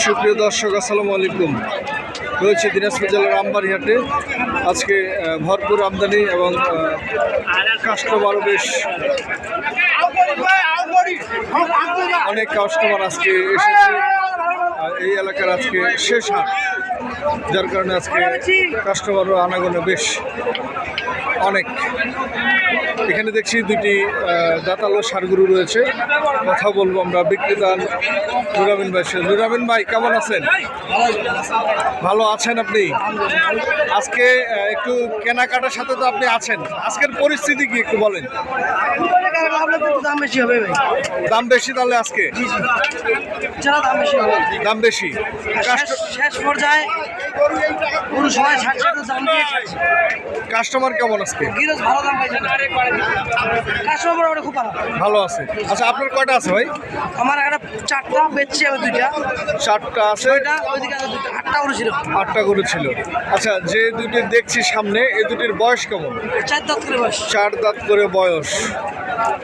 সুপ্রিয় দর্শক, আসসালামু আলাইকুম। রয়েছে দিনাজপুর জেলার আমবাড়িহাটে। আজকে ভরপুর আমদানি এবং কাস্টমারও বেশ অনেক কাস্টমার আজকে এসেছে। এই এলাকার আজকে শেষ হাট, যার কারণে আজকে কাস্টমারও আনাগোনা বেশ অনেক। এখানে দেখছি দুটি দাঁতালো ষাঁড় রয়েছে। কথা বলবো আমরা বিক্রেতা নুরামিন ভাই। নুরামিন ভাই, কেমন আছেন? ভালো আছেন আপনি? আজকে একটু কেনাকাটার সাথে তো আপনি আছেন, আজকের পরিস্থিতি কি একটু বলেন? দাম বেশি হবে ভাই। দাম বেশি? তাহলে আজকে দাম বেশি। শেষ পর্যায়ে পুরো সবাই কাস্টমার কেমন আজকে? ভালো দাম পাইছে, কাস্টমার খুব ভালো ভালো আছে। আচ্ছা, আপনার কয়টা আছে ভাই? আমার একটা 4টা বেচছি, আমি 2টা। 4টা আছে, ওইদিকে 8টা গরু ছিল। 8টা গরু ছিল। আচ্ছা, যে দুটি দেখছি সামনে, এই দুটির বয়স কেমন? 4 দাঁত করে বয়স। 4 দাঁত করে বয়স।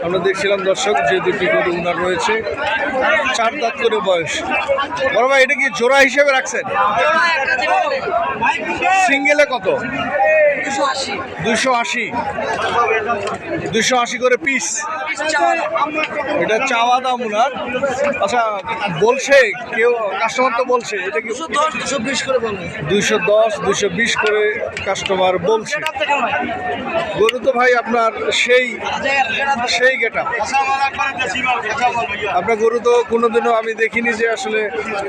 আমরা দেখছিলাম দর্শক, যে দুটি গরু উনার রয়েছে 4 দাঁত করে বয়স। বড় ভাই, এটা কি জোড়া হিসেবে রাখছেন? সিঙ্গেলে কত? 280 280 করে পিস। এটা চাওয়া দাম উনার। আচ্ছা, বলছে কেউ, কাস্টমার তো বলছে এটা কি 210 করে বলবে। 210 220 করে কাস্টমার বলছে। গরু তো ভাই আপনার সেই গেটআপ। আপনার গরু তো কোনোদিনও আমি দেখিনি যে আসলে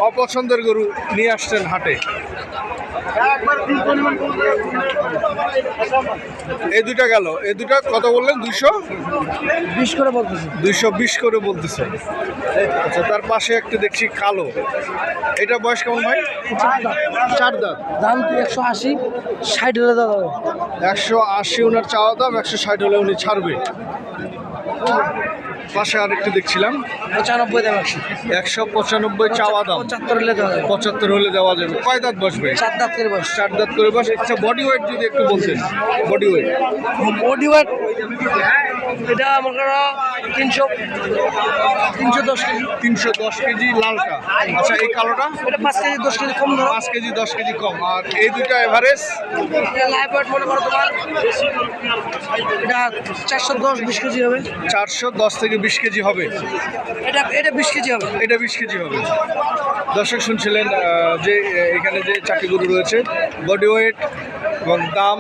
অপছন্দের গরু নিয়ে আসছেন হাটে। এই দুটা গেল, এই দুটা কত বললেন? 220 করে বলতেছে। 220 করে বলতেছে। আচ্ছা, তার পাশে একটা দেখছি কালো, এটা বয়স কেমন ভাই? 4 দাঁত। দাম 180, 60 হলে দাম হবে। 180 ওনার চাওয়া দাম, 160 হলে উনি ছাড়বে। পাশে আরেকটি দেখছিলাম 95 দাম। 195 চাওয়া দাম, 75 হলে দেওয়া যাবে। 75 হলে দেওয়া যাবে। কয় দাঁত বসবে? 4 দাঁত করে বয়স। 4 দাঁত করে বসে। আচ্ছা, বডি ওয়েট যদি একটু বলতেন। বডি ওয়েট এটা আমার 310 কেজি। 310 কেজি লালটা। আচ্ছা, এই কালোটা? এটা 5 কেজি 10 কেজি কম ধরো। 5 কেজি 10 কেজি কম। আর এই দুইটা এভারেজ? লাইভ ওয়েট মনে করো তোমার এটা 410 20 কেজি হবে। 410 থেকে 20 কেজি হবে। এটা 20 কেজি হবে। এটা 20 কেজি হবে। দর্শক শুনছিলেন যে এখানে যে 4টি গরু রয়েছে, বডি ওয়েট এবং দাম,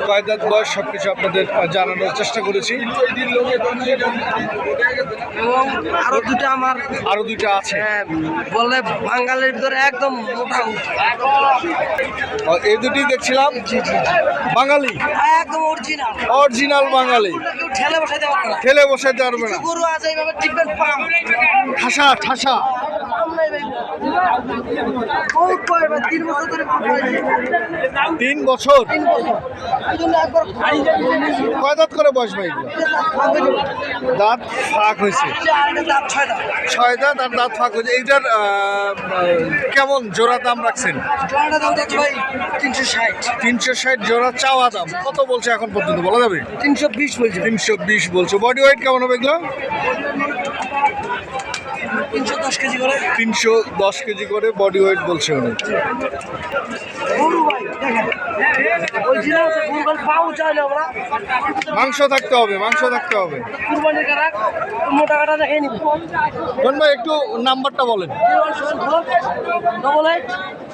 কয় দাঁত বয়স, সব কিছু আপনাদের জানানোর চেষ্টা করেছি। এবং আরো দুইটা আছে। বললে বাঙালির ভিতরে একদম মোটা। এই দুটি দেখছিলাম বাঙালি, একদম অরিজিনাল বাঙালি। ঠেলে বসাইতে পারবে না, ঠেলে বসাইতে পারবে না। গরু আছে এইভাবে টিকবেন পাম ঠাসা ঠাসা। 3 বছর। কয় দাঁত করে বয়স ভাই? দাঁত ফাঁক হয়েছে। 6 দাঁত আর দাঁত ফাঁক হয়েছে। এইটার কেমন জোড়া দাম রাখছেন? 360 জোড়া চাওয়া দাম। কত বলছে এখন পর্যন্ত বলা যাবে? 320 বলছে। 320 বলছে। বডি ওয়েট কেমন হবে এগুলো? 310 কেজি করে। 310 কেজি করে বডি ওয়েট বলছে উনি। মাংস থাকতে হবে, মাংস থাকতে হবে। মোটা কাটা দেখে নিব। ভাই, একটু নাম্বারটা বলেন।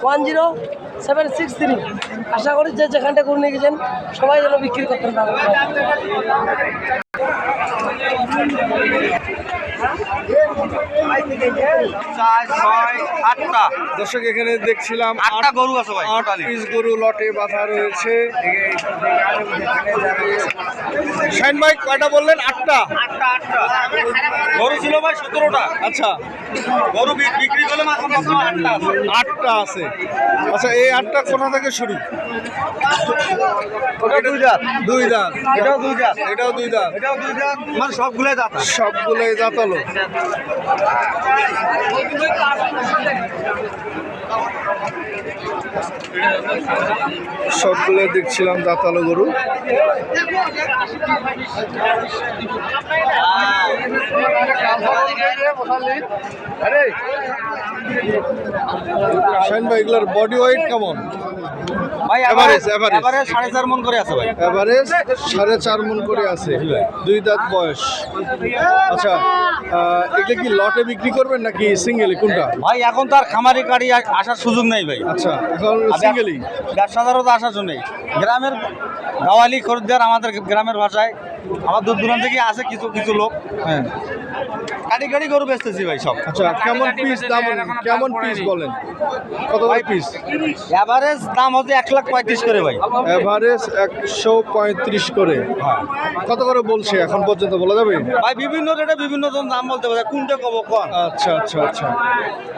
08810 আশা করি যে যেখানটা করে নিয়ে গেছেন সবাই যেন বিক্রি করতেন পারে। দর্শক, এখানে দেখছিলাম 8টা গরু আছে ভাই। 8 পিস গরু লটে বাঁধা রয়েছে। শাইন ভাই, কয়টা বললেন? 8টা গরু ছিল ভাই 17টা। আচ্ছা, গরু বিক্রি করলে মাত্র 8টা আছে। আচ্ছা, এই 8টা কোথা থেকে শুরু? ওটা 2 দাঁত। 2 দাঁত। এটাও 2 দাঁত। এটাও 2 দাঁত। এটাও 2 দাঁত। মানে সবগুলাই দাঁত। সবগুলোই দাঁতালো। সবগুলো দেখছিলাম দাঁতালো গরু। আরে শাহিন ভাই এগুলোর বডি ওয়েট কেমন? ভাই Average, এভারেজ average। 4.5 মন করে আছে ভাই। এভারেজ 4.5 মন করে আছে, 2 দাঁত বয়স। আচ্ছা, এগুলো কি লটে বিক্রি করবেন নাকি সিঙ্গেলি, কোনটা? ভাই এখন তো আর খামারি গাড়ি আসার সুযোগ নেই ভাই। আচ্ছা, এখন সিঙ্গেলি। ব্যবসাদারও আসার জন্য নেই। গ্রামের গাওয়ালি খরিদ্দার আমাদের গ্রামের ভাষায় আমার দূর দূরান্ত থেকে আসে কিছু কিছু লোক। হ্যাঁ, গাড়ি গাড়ি গরু বেচতেছি ভাই সব। আচ্ছা, কেমন পিস দাম, কেমন পিস বলেন, কত করে পিস? এভারেজ দাম হচ্ছে 1,35,000 করে ভাই। এভারেজ 135 করে। কত করে বলছে এখন পর্যন্ত বলা যাবে? ভাই বিভিন্ন রেটে বিভিন্ন জন দাম বলতে পারে, কোনটা কব কোন। আচ্ছা আচ্ছা আচ্ছা,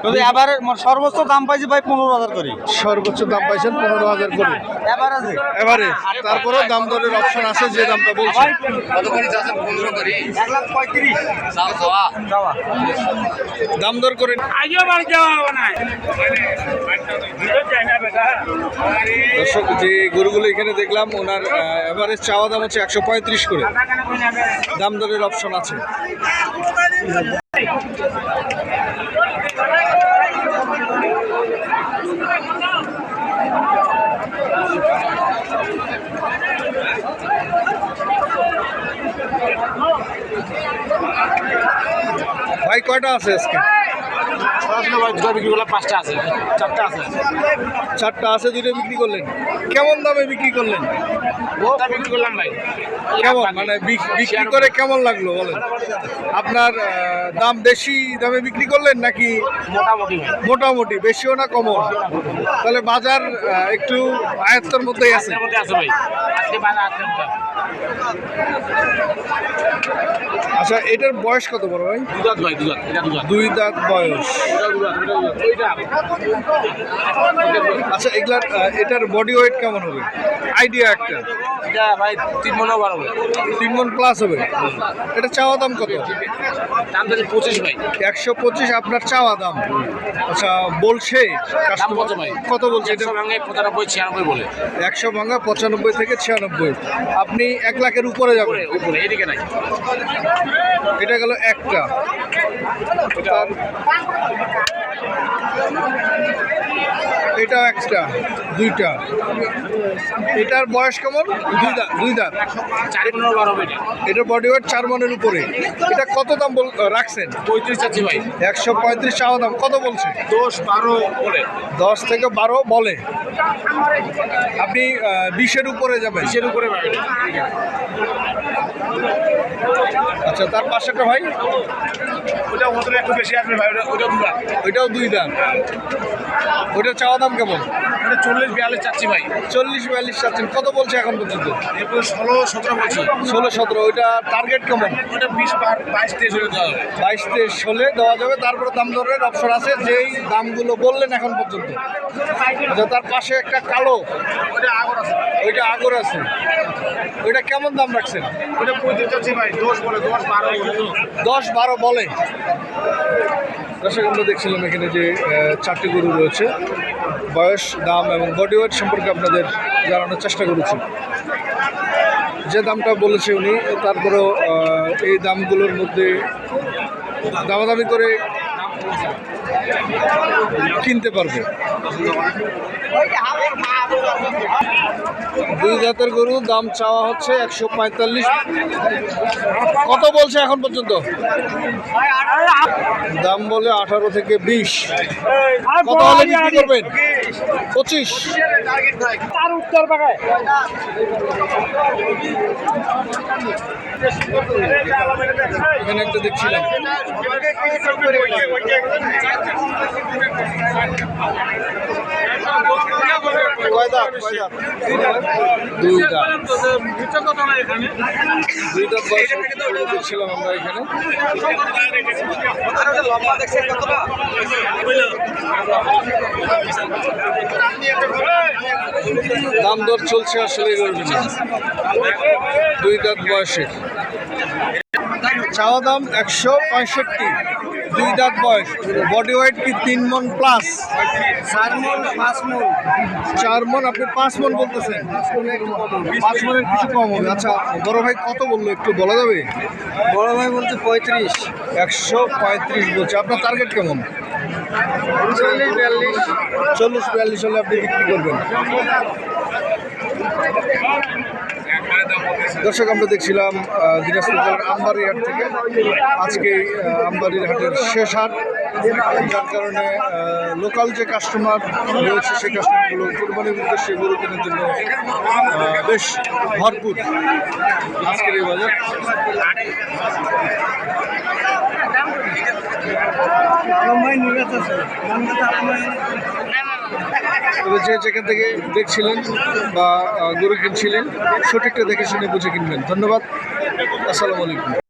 যদি এভারেজ সর্বোচ্চ দাম পাইছি ভাই 15,000 করে। সর্বোচ্চ দাম পাইছেন 15,000 করে এভারেজে এভারেজ। তারপরেও দাম দরের অপশন আছে, যে দামটা বলছে। 1,35,000 দাম দর করে দর্শক, যে গরুগুলো এখানে দেখলাম ওনার এভারেজ চাওয়া দাম হচ্ছে 135 করে, দাম দরের অপশন আছে। ভাই কয়টা আছে আজকে? চারটা আছে, দুটো বিক্রি করলেন। কেমন দামে বিক্রি করলেন? কেমন মানে বিক্রি করে কেমন লাগলো বলেন? আপনার দাম বেশি দামে বিক্রি করলেন নাকি মোটামুটি, বেশিও না কমও? তাহলে বাজার একটু আয়ত্তের মধ্যেই আছে। আচ্ছা, এটার বয়স কত বড় ভাই? 2 দাঁত বয়স। আচ্ছা, এটার বডি ওয়েট কেমন হবে, আইডিয়া একটা? 3 মন প্লাস হবে। এটা চাওয়া দাম কত? 125 আপনার চাওয়া দাম। আচ্ছা, বলছে কাস্টমার কত বলছে? 100 ভাঙা 95 থেকে 96। আপনি 1 লাখের উপরে যাবেন। এটা গেল একটা। এটাও একটা, দুইটা। এটার বয়স কেমন? 2 দাঁত। এটার বডি ওয়েট 4 মনের উপরে। এটা কত দাম রাখছেন? 135 চাওয়া দাম। কত বলছে? 10 থেকে 12 বলে। আপনি 20-এর উপরে যাবেন। আচ্ছা, তার পাশেটা ভাই? ওইটাও 2 দাঁত। ওইটার চাওয়া দাম কেমন? 40-42 চাচ্ছি ভাই। 40-42 চাচ্ছেন। কত বলছে এখন পর্যন্ত? 16-17 বলছি। 16-17। ওইটা টার্গেট কেমন? 22-23 হলে দেওয়া যাবে। তারপরে দাম দরের অপশন আছে, যেই দামগুলো বললেন এখন পর্যন্ত। আচ্ছা, তার পাশে একটা কালো, ওইটা আগর আছে। ওইটা কেমন দাম রাখছেন? 10-12 বলে। দর্শক, আমরা দেখছিলাম এখানে যে 4টি গরু রয়েছে। বয়স, দাম এবং বডি ওয়েট সম্পর্কে আপনাদের জানানোর চেষ্টা করেছি। যে দামটা বলেছে উনি, তারপরেও এই দামগুলোর মধ্যে দামাদামি করে কিনতে পারবে। 2 দাঁতের গরু, দাম চাওয়া হচ্ছে 145। কত বলছে এখন পর্যন্ত? দাম বলে 18 থেকে 20। কত হলে বিক্রি করবেন? 25। এখানে একটা দেখছিলাম। কয় দাঁত? 2 দাঁত। 2 দাঁত বয়স দেখছিলাম আমরা এখানে। দাম দর চলছে আসলে এগুলো। 2 দাঁত বয়সের চাওয়া দাম 165। 2 দাঁত বয়স। বডি ওয়েট কি 3 মন প্লাস? 4 মন, 5 মন। 4 মন, আপনি 5 মন বলতেছেন। 5 মনের কিছু কম হবে। আচ্ছা, বড় ভাই কত বললো একটু বলা যাবে? বড় ভাই বলতে 35। 135 বলছে। আপনার টার্গেট কেমন? 40-42 হলে আপনি বিক্রি করবেন। দর্শক, আমরা দেখছিলাম দিনাজপুর জেলার আমবাড়ি হাট থেকে। আজকে আমবাড়ির হাটের শেষ হাট, যার কারণে লোকাল যে কাস্টমার রয়েছে সেই কাস্টমারগুলো কোরবানির উদ্দেশ্যে গরু কেনার জন্য বেশ ভরপুর আজকের এই বাজার। তবে যে যেখান থেকে দেখছিলেন বা গরু কিনছিলেন সঠিকটা দেখে শুনে বুঝে কিনবেন। ধন্যবাদ। আসসালামু আলাইকুম।